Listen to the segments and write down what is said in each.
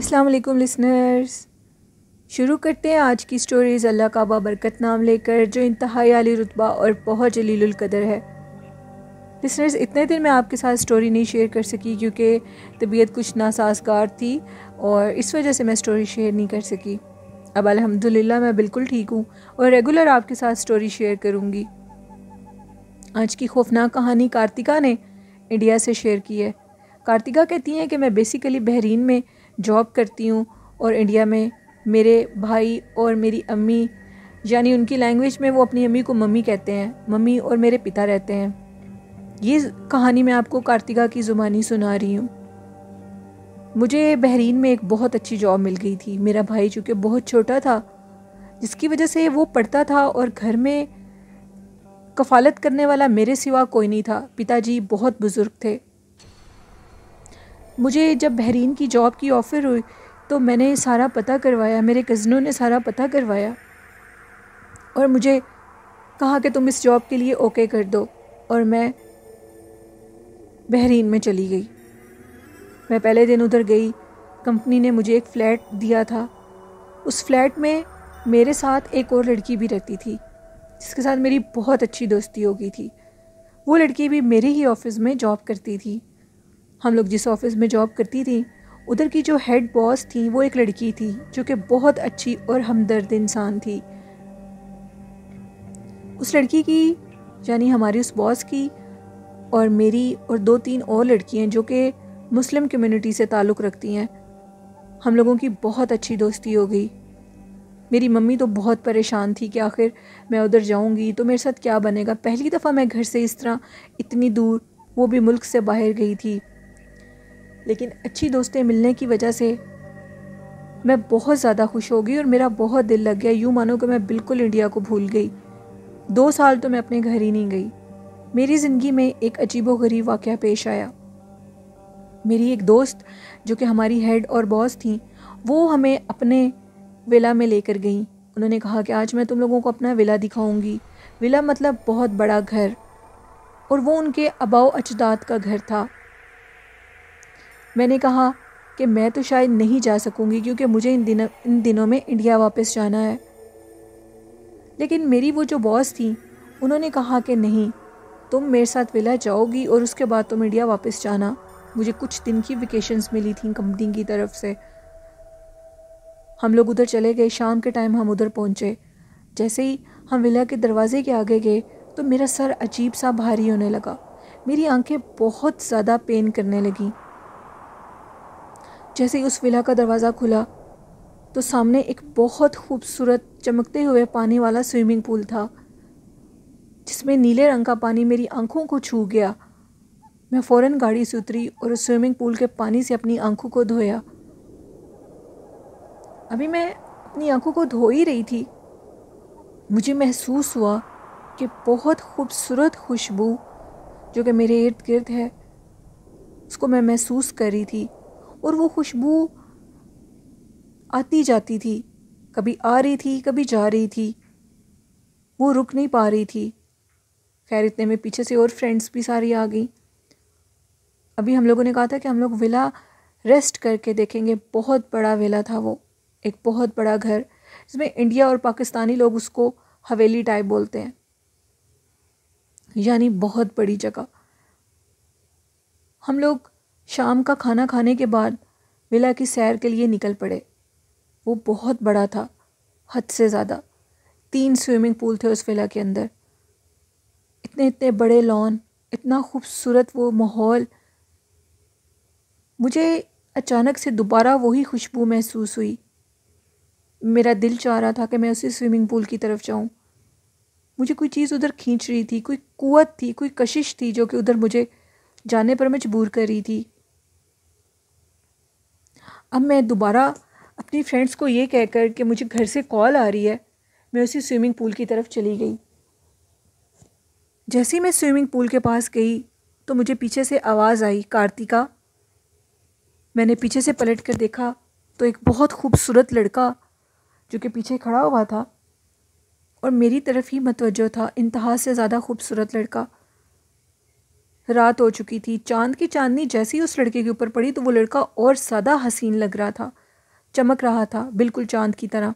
अस्सलाम वालेकुम लिसनर्स। शुरू करते हैं आज की स्टोरीज़ अल्लाह का बाबरकत नाम लेकर, जो इंतहाई आली रुतबा और बहुत जलीलुल कदर है। लिसनर्स, इतने दिन मैं आपके साथ स्टोरी नहीं शेयर कर सकी क्योंकि तबीयत कुछ नासाजगार थी और इस वजह से मैं स्टोरी शेयर नहीं कर सकी। अब अल्हम्दुलिल्लाह मैं बिल्कुल ठीक हूँ और रेगुलर आपके साथ स्टोरी शेयर करूँगी। आज की खौफनाक कहानी कार्तिका ने इंडिया से शेयर की है। कार्तिका कहती हैं कि मैं बेसिकली बहरीन में जॉब करती हूँ और इंडिया में मेरे भाई और मेरी अम्मी, यानी उनकी लैंग्वेज में वो अपनी अम्मी को मम्मी कहते हैं, मम्मी और मेरे पिता रहते हैं। ये कहानी मैं आपको कार्तिका की ज़ुबानी सुना रही हूँ। मुझे बहरीन में एक बहुत अच्छी जॉब मिल गई थी। मेरा भाई चूँकि बहुत छोटा था, जिसकी वजह से वो पढ़ता था और घर में कफ़ालत करने वाला मेरे सिवा कोई नहीं था। पिताजी बहुत बुज़ुर्ग थे। मुझे जब बहरीन की जॉब की ऑफ़र हुई तो मैंने सारा पता करवाया, मेरे कज़नों ने सारा पता करवाया और मुझे कहा कि तुम इस जॉब के लिए ओके कर दो, और मैं बहरीन में चली गई। मैं पहले दिन उधर गई। कंपनी ने मुझे एक फ़्लैट दिया था। उस फ्लैट में मेरे साथ एक और लड़की भी रहती थी, जिसके साथ मेरी बहुत अच्छी दोस्ती हो गई थी। वो लड़की भी मेरे ही ऑफ़िस में जॉब करती थी। हम लोग जिस ऑफ़िस में जॉब करती थी, उधर की जो हेड बॉस थी वो एक लड़की थी जो कि बहुत अच्छी और हमदर्द इंसान थी। उस लड़की की, यानी हमारी उस बॉस की और मेरी और 2-3 और लड़कियां जो कि मुस्लिम कम्युनिटी से ताल्लुक़ रखती हैं, हम लोगों की बहुत अच्छी दोस्ती हो गई। मेरी मम्मी तो बहुत परेशान थी कि आखिर मैं उधर जाऊंगी तो मेरे साथ क्या बनेगा। पहली दफ़ा मैं घर से इस तरह इतनी दूर, वो भी मुल्क से बाहर गई थी। लेकिन अच्छी दोस्तें मिलने की वजह से मैं बहुत ज़्यादा खुश हो गई और मेरा बहुत दिल लग गया। यूँ मानो कि मैं बिल्कुल इंडिया को भूल गई। 2 साल तो मैं अपने घर ही नहीं गई। मेरी ज़िंदगी में एक अजीबोगरीब वाक़या पेश आया। मेरी एक दोस्त जो कि हमारी हेड और बॉस थी, वो हमें अपने विला में लेकर गई। उन्होंने कहा कि आज मैं तुम लोगों को अपना विला दिखाऊंगी। विला मतलब बहुत बड़ा घर, और वो उनके आबाओ अजदाद का घर था। मैंने कहा कि मैं तो शायद नहीं जा सकूंगी क्योंकि मुझे इन दिनों में इंडिया वापस जाना है। लेकिन मेरी वो जो बॉस थी, उन्होंने कहा कि नहीं, तुम मेरे साथ विला जाओगी और उसके बाद तुम इंडिया वापस जाना। मुझे कुछ दिन की वेकेशंस मिली थी कंपनी की तरफ से। हम लोग उधर चले गए। शाम के टाइम हम उधर पहुँचे। जैसे ही हम विला के दरवाजे के आगे गए तो मेरा सर अजीब सा भारी होने लगा। मेरी आंखें बहुत ज़्यादा पेन करने लगीं। जैसे ही उस विला का दरवाज़ा खुला तो सामने एक बहुत खूबसूरत चमकते हुए पानी वाला स्विमिंग पूल था, जिसमें नीले रंग का पानी मेरी आंखों को छू गया। मैं फ़ौरन गाड़ी से उतरी और उस स्विमिंग पूल के पानी से अपनी आंखों को धोया। अभी मैं अपनी आंखों को धो ही रही थी, मुझे महसूस हुआ कि बहुत खूबसूरत खुशबू जो कि मेरे इर्द गिर्द है, उसको मैं महसूस कर रही थी। और वो खुशबू आती जाती थी, कभी आ रही थी कभी जा रही थी, वो रुक नहीं पा रही थी। खैर, इतने में पीछे से और फ्रेंड्स भी सारी आ गई। अभी हम लोगों ने कहा था कि हम लोग विला रेस्ट करके देखेंगे। बहुत बड़ा विला था वो, एक बहुत बड़ा घर, जिसमें इंडिया और पाकिस्तानी लोग उसको हवेली टाइप बोलते हैं, यानी बहुत बड़ी जगह। हम लोग शाम का खाना खाने के बाद विला की सैर के लिए निकल पड़े। वो बहुत बड़ा था, हद से ज़्यादा। 3 स्विमिंग पूल थे उस विला के अंदर। इतने इतने बड़े लॉन, इतना खूबसूरत वो माहौल। मुझे अचानक से दोबारा वही खुशबू महसूस हुई। मेरा दिल चाह रहा था कि मैं उसी स्विमिंग पूल की तरफ जाऊं। मुझे कोई चीज़ उधर खींच रही थी, कोई कुव्वत थी, कोई कशिश थी जो कि उधर मुझे जाने पर मजबूर कर रही थी। अब मैं दोबारा अपनी फ्रेंड्स को ये कहकर कि मुझे घर से कॉल आ रही है, मैं उसी स्विमिंग पूल की तरफ चली गई। जैसे ही मैं स्विमिंग पूल के पास गई तो मुझे पीछे से आवाज़ आई, कार्तिका। मैंने पीछे से पलट कर देखा तो एक बहुत खूबसूरत लड़का जो कि पीछे खड़ा हुआ था और मेरी तरफ ही मतवज्जो था। इंतहा से ज़्यादा खूबसूरत लड़का। रात हो चुकी थी। चांद की चांदनी जैसे ही उस लड़के के ऊपर पड़ी तो वो लड़का और ज़्यादा हसीन लग रहा था। चमक रहा था, बिल्कुल चांद की तरह।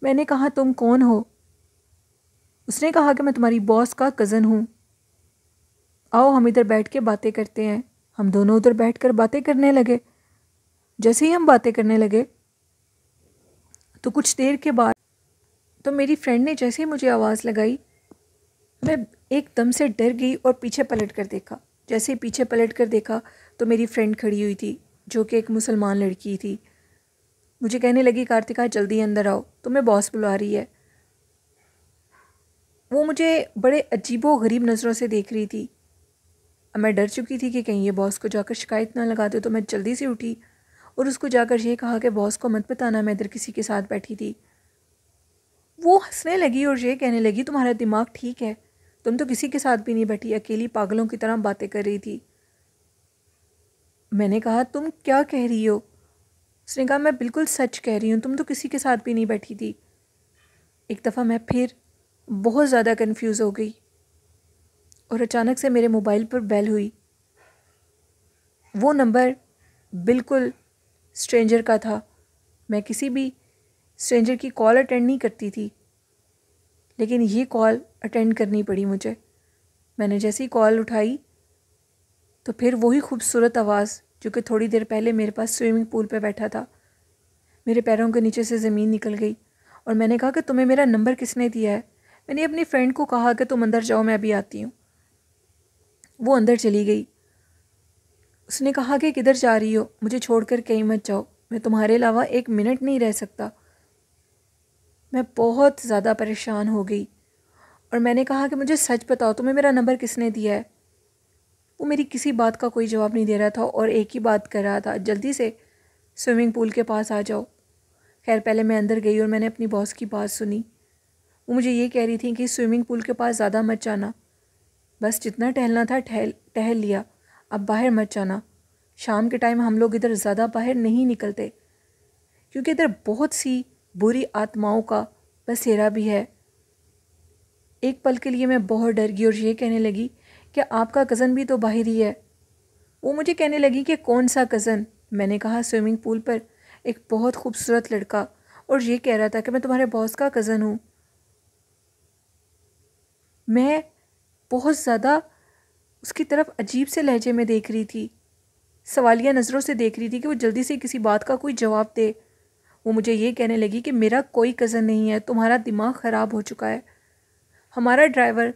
मैंने कहा, तुम कौन हो? उसने कहा कि मैं तुम्हारी बॉस का कज़न हूँ, आओ हम इधर बैठ के बातें करते हैं। हम दोनों उधर बैठकर बातें करने लगे। जैसे ही हम बातें करने लगे तो कुछ देर के बाद तो मेरी फ्रेंड ने जैसे ही मुझे आवाज़ लगाई, मैं एकदम से डर गई और पीछे पलट कर देखा। जैसे ही पीछे पलट कर देखा तो मेरी फ्रेंड खड़ी हुई थी, जो कि एक मुसलमान लड़की थी। मुझे कहने लगी, कार्तिका जल्दी अंदर आओ, तुम्हें बॉस बुला रही है। वो मुझे बड़े अजीबो गरीब नज़रों से देख रही थी। अब मैं डर चुकी थी कि कहीं ये बॉस को जाकर शिकायत ना लगा दे, तो मैं जल्दी से उठी और उसको जाकर ये कहा कि बॉस को मत बताना मैं इधर किसी के साथ बैठी थी। वो हंसने लगी और ये कहने लगी, तुम्हारा दिमाग ठीक है? तुम तो किसी के साथ भी नहीं बैठी, अकेली पागलों की तरह बातें कर रही थी। मैंने कहा, तुम क्या कह रही हो? उसने कहा, मैं बिल्कुल सच कह रही हूँ, तुम तो किसी के साथ भी नहीं बैठी थी। एक दफ़ा मैं फिर बहुत ज़्यादा कंफ्यूज हो गई और अचानक से मेरे मोबाइल पर बेल हुई। वो नंबर बिल्कुल स्ट्रेंजर का था। मैं किसी भी स्ट्रेंजर की कॉल अटेंड नहीं करती थी, लेकिन ये कॉल अटेंड करनी पड़ी मुझे। मैंने जैसी कॉल उठाई तो फिर वही खूबसूरत आवाज़ जो कि थोड़ी देर पहले मेरे पास स्विमिंग पूल पे बैठा था। मेरे पैरों के नीचे से ज़मीन निकल गई और मैंने कहा कि तुम्हें मेरा नंबर किसने दिया है? मैंने अपनी फ्रेंड को कहा कि तुम अंदर जाओ, मैं अभी आती हूँ। वो अंदर चली गई। उसने कहा कि किधर जा रही हो? मुझे छोड़कर कहीं मत जाओ, मैं तुम्हारे अलावा एक मिनट नहीं रह सकता। मैं बहुत ज़्यादा परेशान हो गई और मैंने कहा कि मुझे सच बताओ, तुम्हें मेरा नंबर किसने दिया है? वो मेरी किसी बात का कोई जवाब नहीं दे रहा था और एक ही बात कर रहा था, जल्दी से स्विमिंग पूल के पास आ जाओ। खैर, पहले मैं अंदर गई और मैंने अपनी बॉस की बात सुनी। वो मुझे ये कह रही थी कि स्विमिंग पूल के पास ज़्यादा मत जाना, बस जितना टहलना था टहल लिया, अब बाहर मत जाना। शाम के टाइम हम लोग इधर ज़्यादा बाहर नहीं निकलते क्योंकि इधर बहुत सी बुरी आत्माओं का बसेरा भी है। एक पल के लिए मैं बहुत डर गई और ये कहने लगी कि आपका कज़न भी तो बाहर ही है। वो मुझे कहने लगी कि कौन सा कज़न? मैंने कहा, स्विमिंग पूल पर एक बहुत खूबसूरत लड़का, और ये कह रहा था कि मैं तुम्हारे बॉस का कज़न हूँ। मैं बहुत ज़्यादा उसकी तरफ अजीब से लहजे में देख रही थी, सवालिया नज़रों से देख रही थी कि वो जल्दी से किसी बात का कोई जवाब दे। वो मुझे ये कहने लगी कि मेरा कोई कज़न नहीं है, तुम्हारा दिमाग ख़राब हो चुका है। हमारा ड्राइवर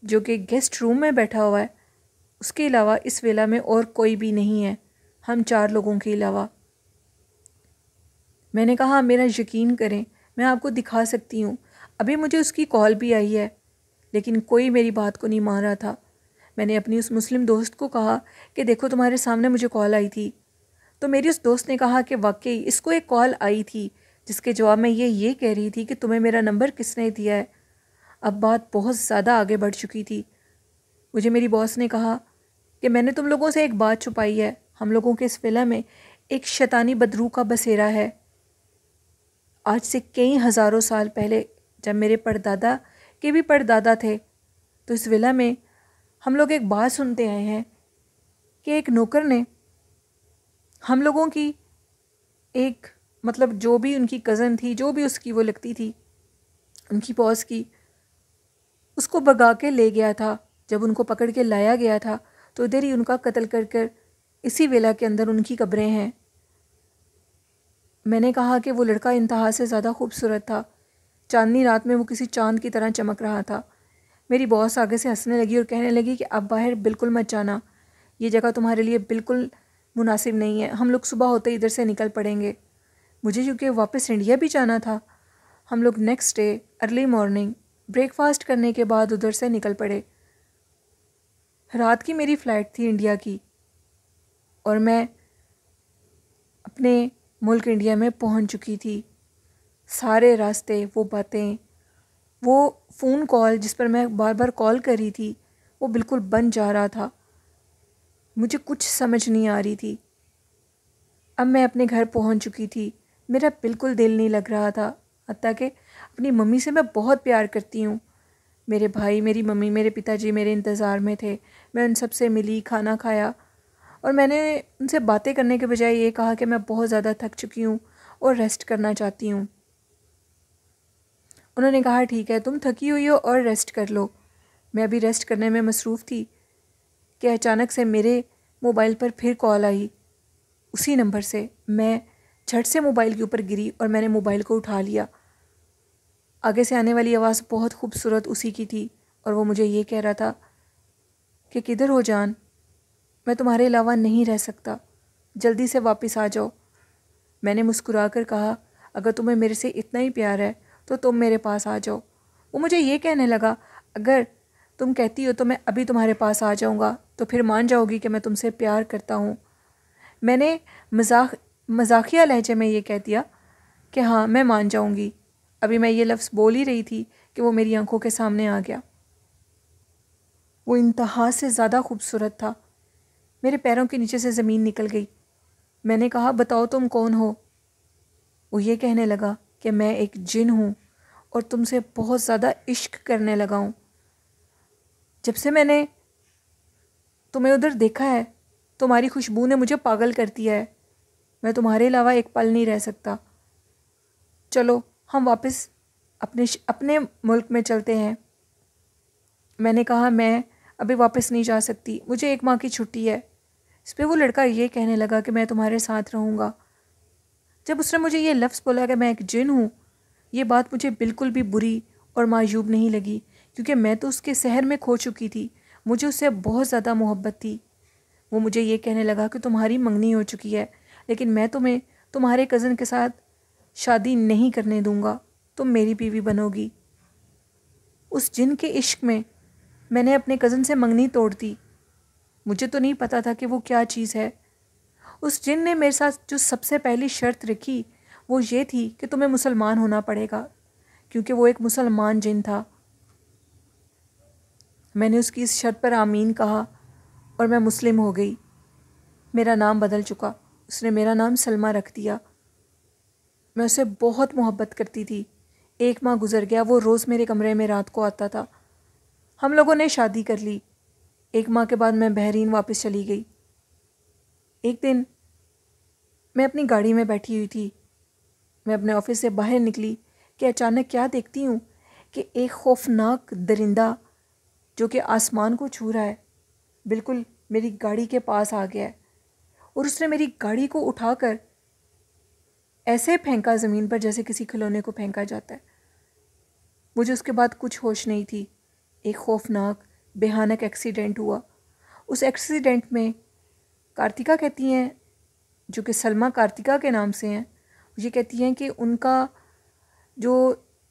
जो कि गेस्ट रूम में बैठा हुआ है, उसके अलावा इस विला में और कोई भी नहीं है, हम 4 लोगों के अलावा। मैंने कहा, मेरा यकीन करें, मैं आपको दिखा सकती हूँ। अभी मुझे उसकी कॉल भी आई है, लेकिन कोई मेरी बात को नहीं मान रहा था। मैंने अपनी उस मुस्लिम दोस्त को कहा कि देखो, तुम्हारे सामने मुझे कॉल आई थी। तो मेरी उस दोस्त ने कहा कि वाकई इसको एक कॉल आई थी, जिसके जवाब में ये कह रही थी कि तुम्हें मेरा नंबर किसने दिया है। अब बात बहुत ज़्यादा आगे बढ़ चुकी थी। मुझे मेरी बॉस ने कहा कि मैंने तुम लोगों से एक बात छुपाई है। हम लोगों के इस विला में एक शैतानी बदरू का बसेरा है। आज से कई हज़ारों साल पहले, जब मेरे परदादा के भी परदादा थे, तो इस विला में हम लोग एक बात सुनते आए हैं कि एक नौकर ने हम लोगों की एक, मतलब जो भी उनकी कज़न थी, जो भी उसकी वो लगती थी, उनकी बॉस की, उसको भगा के ले गया था। जब उनको पकड़ के लाया गया था तो इधर ही उनका कत्ल कर कर इसी विला के अंदर उनकी कब्रें हैं। मैंने कहा कि वो लड़का इंतहा से ज़्यादा खूबसूरत था। चांदनी रात में वो किसी चांद की तरह चमक रहा था। मेरी बॉस आगे से हंसने लगी और कहने लगी कि अब बाहर बिल्कुल मत जाना, ये जगह तुम्हारे लिए बिल्कुल मुनासिब नहीं है। हम लोग सुबह होते इधर से निकल पड़ेंगे। मुझे क्योंकि वापस इंडिया भी जाना था, हम लोग next day early morning breakfast करने के बाद उधर से निकल पड़े। रात की मेरी फ़्लाइट थी इंडिया की और मैं अपने मुल्क इंडिया में पहुंच चुकी थी। सारे रास्ते वो बातें, वो फ़ोन कॉल जिस पर मैं बार बार कॉल कर रही थी, वो बिल्कुल बंद जा रहा था। मुझे कुछ समझ नहीं आ रही थी। अब मैं अपने घर पहुंच चुकी थी। मेरा बिल्कुल दिल नहीं लग रहा था। हत्ता कि अपनी मम्मी से मैं बहुत प्यार करती हूँ। मेरे भाई, मेरी मम्मी, मेरे पिताजी मेरे इंतज़ार में थे। मैं उन सब से मिली, खाना खाया और मैंने उनसे बातें करने के बजाय ये कहा कि मैं बहुत ज़्यादा थक चुकी हूँ और रेस्ट करना चाहती हूँ। उन्होंने कहा ठीक है, तुम थकी हुई हो और रेस्ट कर लो। मैं अभी रेस्ट करने में मसरूफ़ थी कि अचानक से मेरे मोबाइल पर फिर कॉल आई उसी नंबर से। मैं झट से मोबाइल के ऊपर गिरी और मैंने मोबाइल को उठा लिया। आगे से आने वाली आवाज़ बहुत खूबसूरत उसी की थी और वो मुझे ये कह रहा था कि किधर हो जान, मैं तुम्हारे अलावा नहीं रह सकता, जल्दी से वापस आ जाओ। मैंने मुस्कुरा कर कहा अगर तुम्हें मेरे से इतना ही प्यार है तो तुम मेरे पास आ जाओ। वो मुझे ये कहने लगा अगर तुम कहती हो तो मैं अभी तुम्हारे पास आ जाऊँगा, तो फिर मान जाओगी कि मैं तुमसे प्यार करता हूँ। मैंने मजाकिया लहजे में ये कह दिया कि हाँ मैं मान जाऊँगी। अभी मैं ये लफ्ज़ बोल ही रही थी कि वो मेरी आंखों के सामने आ गया। वो इंतहा से ज़्यादा खूबसूरत था। मेरे पैरों के नीचे से ज़मीन निकल गई। मैंने कहा बताओ तुम कौन हो। वो ये कहने लगा कि मैं एक जिन हूँ और तुमसे बहुत ज़्यादा इश्क करने लगा हूँ। जब से मैंने तुम्हें उधर देखा है तुम्हारी खुशबू ने मुझे पागल कर दिया है। मैं तुम्हारे अलावा एक पल नहीं रह सकता। चलो हम वापस अपने मुल्क में चलते हैं। मैंने कहा मैं अभी वापस नहीं जा सकती, मुझे 1 माह की छुट्टी है। इस पर वो लड़का ये कहने लगा कि मैं तुम्हारे साथ रहूँगा। जब उसने मुझे ये लफ्ज़ बोला कि मैं एक जिन हूँ, ये बात मुझे बिल्कुल भी बुरी और मायूब नहीं लगी, क्योंकि मैं तो उसके शहर में खो चुकी थी। मुझे उससे बहुत ज़्यादा मोहब्बत थी। वो मुझे ये कहने लगा कि तुम्हारी मंगनी हो चुकी है, लेकिन मैं तुम्हें तुम्हारे कज़न के साथ शादी नहीं करने दूँगा, तुम मेरी बीवी बनोगी। उस जिन के इश्क में मैंने अपने कज़न से मंगनी तोड़ दी। मुझे तो नहीं पता था कि वो क्या चीज़ है। उस जिन ने मेरे साथ जो सबसे पहली शर्त रखी वो ये थी कि तुम्हें मुसलमान होना पड़ेगा, क्योंकि वो एक मुसलमान जिन था। मैंने उसकी इस शर्त पर आमीन कहा और मैं मुस्लिम हो गई। मेरा नाम बदल चुका, उसने मेरा नाम सलमा रख दिया। मैं उससे बहुत मोहब्बत करती थी। 1 माह गुजर गया, वो रोज़ मेरे कमरे में रात को आता था। हम लोगों ने शादी कर ली। 1 माह के बाद मैं बहरीन वापस चली गई। एक दिन मैं अपनी गाड़ी में बैठी हुई थी। मैं अपने ऑफिस से बाहर निकली कि अचानक क्या देखती हूँ कि एक खौफनाक दरिंदा जो कि आसमान को छू रहा है बिल्कुल मेरी गाड़ी के पास आ गया है और उसने मेरी गाड़ी को उठाकर ऐसे फेंका ज़मीन पर जैसे किसी खिलौने को फेंका जाता है। मुझे उसके बाद कुछ होश नहीं थी। एक खौफनाक भयानक एक्सीडेंट हुआ। उस एक्सीडेंट में कार्तिका कहती हैं, जो कि सलमा कार्तिका के नाम से हैं, ये कहती हैं कि उनका जो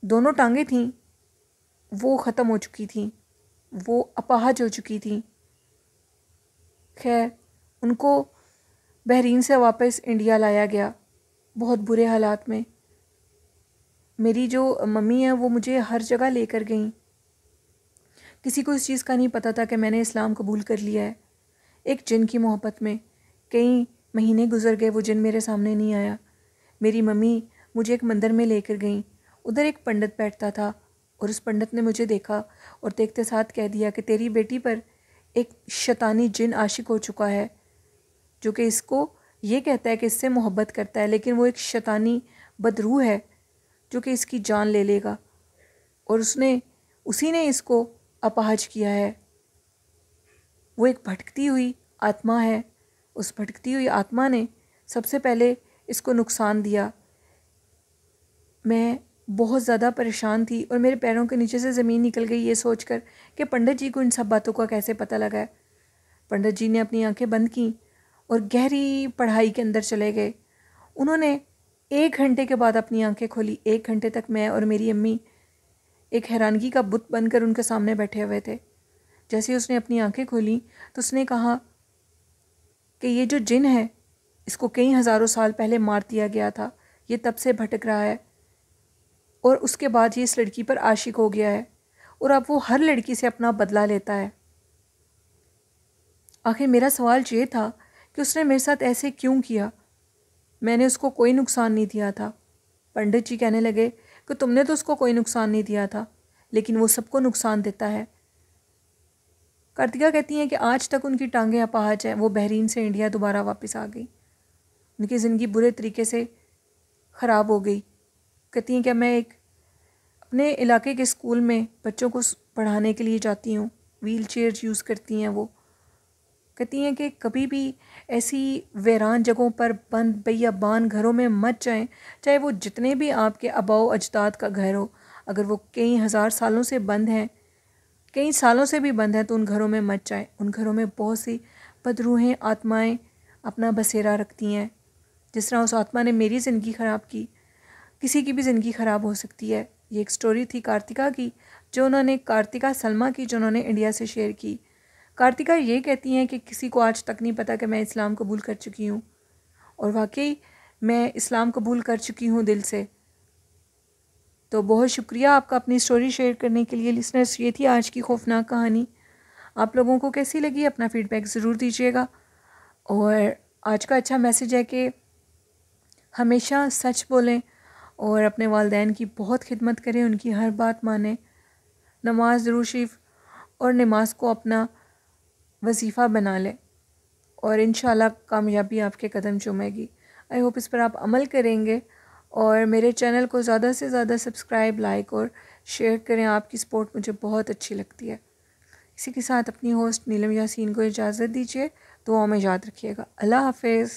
दोनों टांगें थीं वो ख़त्म हो चुकी थीं, वो अपाहज हो चुकी थीं। खैर उनको बहरीन से वापस इंडिया लाया गया बहुत बुरे हालात में। मेरी जो मम्मी है वो मुझे हर जगह लेकर गईं। किसी को इस चीज़ का नहीं पता था कि मैंने इस्लाम कबूल कर लिया है। एक जिन की मोहब्बत में कई महीने गुजर गए, वो जिन मेरे सामने नहीं आया। मेरी मम्मी मुझे एक मंदिर में लेकर गईं। उधर एक पंडित बैठता था और उस पंडित ने मुझे देखा और देखते साथ कह दिया कि तेरी बेटी पर एक शैतानी जिन आशिक हो चुका है, जो कि इसको ये कहता है कि इससे मोहब्बत करता है, लेकिन वो एक शैतानी बदरूह है जो कि इसकी जान ले लेगा और उसी ने इसको अपाहज किया है। वो एक भटकती हुई आत्मा है। उस भटकती हुई आत्मा ने सबसे पहले इसको नुकसान दिया। मैं बहुत ज़्यादा परेशान थी और मेरे पैरों के नीचे से ज़मीन निकल गई ये सोचकर कि पंडित जी को इन सब बातों का कैसे पता लगा है। पंडित जी ने अपनी आंखें बंद की और गहरी पढ़ाई के अंदर चले गए। उन्होंने 1 घंटे के बाद अपनी आंखें खोली। 1 घंटे तक मैं और मेरी अम्मी एक हैरानगी का बुत बनकर उनके सामने बैठे हुए थे। जैसे ही उसने अपनी आंखें खोली तो उसने कहा कि ये जो जिन है इसको कई हज़ारों साल पहले मार दिया गया था, ये तब से भटक रहा है और उसके बाद ये इस लड़की पर आशिक हो गया है और अब वो हर लड़की से अपना बदला लेता है। आखिर मेरा सवाल ये था कि उसने मेरे साथ ऐसे क्यों किया। मैंने उसको कोई नुकसान नहीं दिया था। पंडित जी कहने लगे कि तुमने तो उसको कोई नुकसान नहीं दिया था, लेकिन वो सबको नुकसान देता है। कार्तिका कहती हैं कि आज तक उनकी टांगें अपाहज हैं। वो बहरीन से इंडिया दोबारा वापस आ गई। उनकी ज़िंदगी बुरे तरीके से ख़राब हो गई। कहती हैं कि मैं एक अपने इलाके के स्कूल में बच्चों को पढ़ाने के लिए जाती हूँ। व्हील चेयर यूज़ करती हैं वो। कहती हैं कि कभी भी ऐसी वीरान जगहों पर बंद बेयाबान घरों में मत जाएं, चाहे वो जितने भी आपके आबाओ अजदाद का घर हो। अगर वो कई हज़ार सालों से बंद हैं, कई सालों से भी बंद हैं, तो उन घरों में मत जाएं। उन घरों में बहुत सी बदरूहें आत्माएं अपना बसेरा रखती हैं। जिस तरह उस आत्मा ने मेरी ज़िंदगी ख़राब की, किसी की भी ज़िंदगी ख़राब हो सकती है। ये एक स्टोरी थी कार्तिका की, जो उन्होंने कार्तिका सलमा की, जो उन्होंने इंडिया से शेयर की। कार्तिका ये कहती हैं कि किसी को आज तक नहीं पता कि मैं इस्लाम कबूल कर चुकी हूँ, और वाकई मैं इस्लाम कबूल कर चुकी हूँ दिल से। तो बहुत शुक्रिया आपका अपनी स्टोरी शेयर करने के लिए। लिसनर्स, ये थी आज की खौफनाक कहानी। आप लोगों को कैसी लगी अपना फ़ीडबैक ज़रूर दीजिएगा। और आज का अच्छा मैसेज है कि हमेशा सच बोलें और अपने वालिदैन की बहुत खिदमत करें, उनकी हर बात मानें। नमाज, दुरूद शरीफ और नमाज को अपना वजीफ़ा बना लें और इंशाल्लाह कामयाबी आपके कदम चूमेगी। आई होप इस पर आप अमल करेंगे और मेरे चैनल को ज़्यादा से ज़्यादा सब्सक्राइब, लाइक और शेयर करें। आपकी सपोर्ट मुझे बहुत अच्छी लगती है। इसी के साथ अपनी होस्ट नीलम यासीन को इजाज़त दीजिए। दुआओं में याद रखिएगा। अल्लाह हाफ़िज़।